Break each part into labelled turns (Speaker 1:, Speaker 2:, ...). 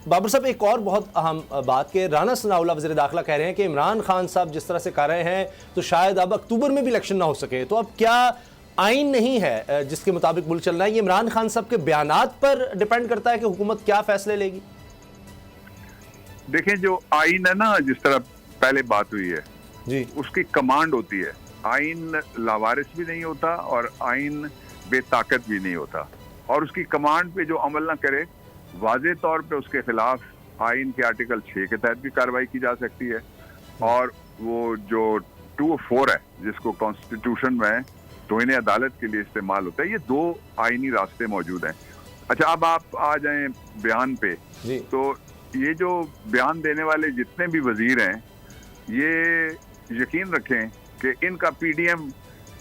Speaker 1: بابر صاحب ایک اور بہت اہم بات کہ رانا ثناءاللہ وزیر داخلہ کہہ رہے ہیں کہ عمران خان صاحب جس طرح سے کر رہے ہیں تو شاید اب اکتوبر میں بھی الیکشن نہ ہو سکے. تو اب کیا آئین نہیں ہے جس کے مطابق ملک چل رہا ہے؟ یہ عمران خان صاحب کے بیانات پر ڈیپینڈ کرتا ہے کہ حکومت کیا فیصلے لے گی.
Speaker 2: دیکھیں جو آئین ہے نا، جس طرح پہلے بات ہوئی ہے
Speaker 1: جی،
Speaker 2: اس کی کمانڈ ہوتی ہے. آئین لاوارث بھی نہیں ہوتا اور آئین بے طاقت بھی نہیں ہوتا، اور اس کی کمانڈ پہ جو عمل نہ کرے واضح طور پہ اس کے خلاف آئین کے آرٹیکل 6 کے تحت بھی کارروائی کی جا سکتی ہے، اور وہ جو 204 ہے جس کو کانسٹیٹیوشن میں توہین عدالت کے لیے استعمال ہوتا ہے، یہ 2 آئینی راستے موجود ہیں. اچھا اب آپ آ جائیں بیان پہ. تو یہ جو بیان دینے والے جتنے بھی وزیر ہیں، یہ یقین رکھیں کہ ان کا پی ڈی ایم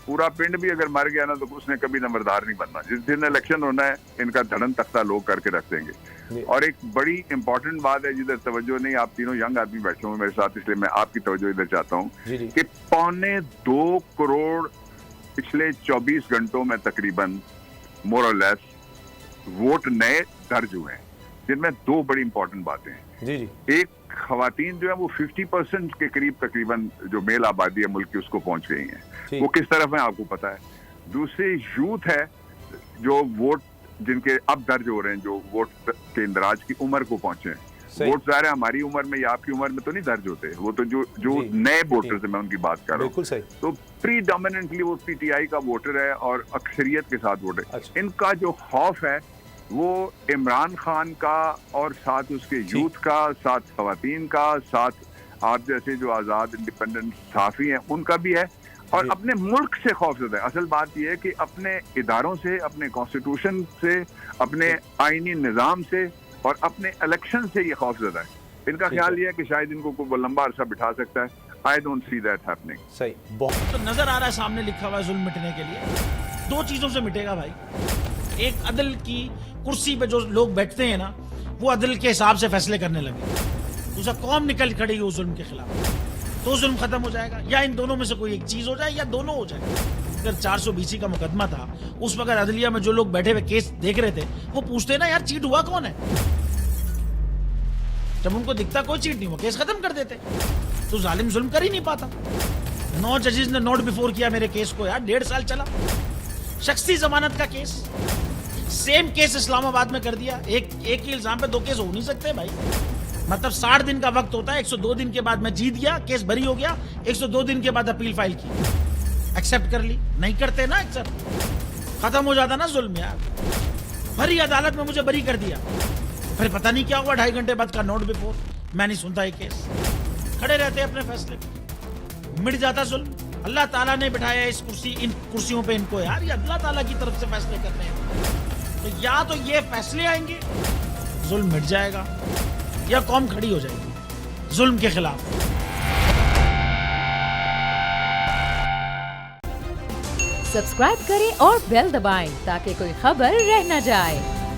Speaker 2: پورا پنڈ بھی اگر مر گیا نا تو اس نے کبھی نمبردار نہیں بننا. جس دن الیکشن ہونا ہے ان کا دھڑن تختہ لوگ کر کے رکھ دیں گے. اور ایک بڑی امپورٹنٹ بات ہے جدھر توجہ نہیں، آپ تینوں ینگ آدمی بیٹھے ہوئے میرے ساتھ، اس لیے میں آپ کی توجہ ادھر چاہتا ہوں کہ 2.25 کروڑ پچھلے 24 گھنٹوں میں تقریباً مور اور لیس ووٹ نئے درج ہوئے ہیں، جن میں 2 بڑی امپورٹنٹ باتیں ہیں. ایک خواتین جو ہے وہ 50% کے قریب تقریباً جو میل آبادی ہے ملک کی اس کو پہنچ گئی ہیں. وہ کس طرف ہیں آپ کو پتا ہے. دوسری یوتھ ہے جو ووٹ جن کے اب درج ہو رہے ہیں، جو ووٹ کے اندراج کی عمر کو پہنچے ہیں. ووٹ ظاہر ہے ہماری عمر میں یا آپ کی عمر میں تو نہیں درج ہوتے، وہ تو جو نئے ووٹرز ہیں میں ان کی بات کر رہا ہوں. تو پری ڈومیننٹلی وہ پی ٹی آئی کا ووٹر ہے اور اکثریت کے ساتھ ووٹر. ان کا جو خوف ہے وہ عمران خان کا اور ساتھ اس کے یوتھ کا، ساتھ خواتین کا، ساتھ آپ جیسے جو آزاد انڈیپینڈنٹ صحافی ہیں ان کا بھی ہے، اور اپنے ملک سے خوف زدہ ہے. اصل بات یہ ہے کہ اپنے اداروں سے، اپنے کانسٹیٹیوشن سے، اپنے آئینی نظام سے اور اپنے الیکشن سے یہ خوف زدہ ہے. ان کا خیال یہ ہے کہ شاید ان کو کوئی لمبا عرصہ بٹھا سکتا ہے. I don't see that happening.
Speaker 1: صحیح.
Speaker 3: تو نظر آ رہا ہے سامنے لکھا ہوا ہے ظلم مٹنے کے لیے 2 چیزوں سے مٹے گا بھائی. ایک عدل کی کرسی پہ جو لوگ بیٹھتے ہیں نا وہ عدل کے حساب سے فیصلے کرنے لگے. دوسرا قوم نکل کھڑی ہو ظلم کے خلاف تو ظلم ختم ہو جائے گا، یا ان دونوں میں سے کوئی ایک چیز ہو جائے یا دونوں ہو جائے. اگر 420 کا مقدمہ تھا اس وقت عدلیہ میں جو لوگ بیٹھے ہوئے کیس دیکھ رہے تھے وہ پوچھتے نا یار چیٹ ہوا کون ہے. جب ان کو دکھتا کوئی چیٹ نہیں ہوا کیس ختم کر دیتے. تو ظالم ظلم کر ہی نہیں پاتا. 9 ججز نے نوٹ بیفور کیا میرے کیس کو، یار 1.5 سال چلا. شخصی ضمانت کا کیس، سیم کیس اسلام آباد میں کر دیا. ایک ہی الزام پہ 2 کیس ہو نہیں سکتے بھائی. مطلب 60 دن کا وقت ہوتا ہے. 102 دن کے بعد میں جیت گیا، کیس بری ہو گیا. 102 دن کے بعد اپیل فائل کی، ایکسپٹ کر لی. نہیں کرتے نا ایکسپٹ، ختم ہو جاتا نا ظلم. یار بھری عدالت میں مجھے بری کر دیا، پھر پتہ نہیں کیا ہوا 2.5 گھنٹے بعد کا نوٹ بیفور. میں نہیں سنتا یہ کیس، کھڑے رہتے اپنے فیصلے پہ، مٹ جاتا ظلم. اللہ تعالیٰ نے بٹھایا اس ان کرسیوں پہ ان کو. یار یہ اللہ تعالیٰ کی طرف سے فیصلے کرنے ہیں. تو یا تو یہ فیصلے آئیں گے ظلم مٹ جائے گا، یا قوم کھڑی ہو جائے گی ظلم کے خلاف.
Speaker 4: سبسکرائب کریں اور بیل دبائیں تاکہ کوئی خبر رہ نہ جائے.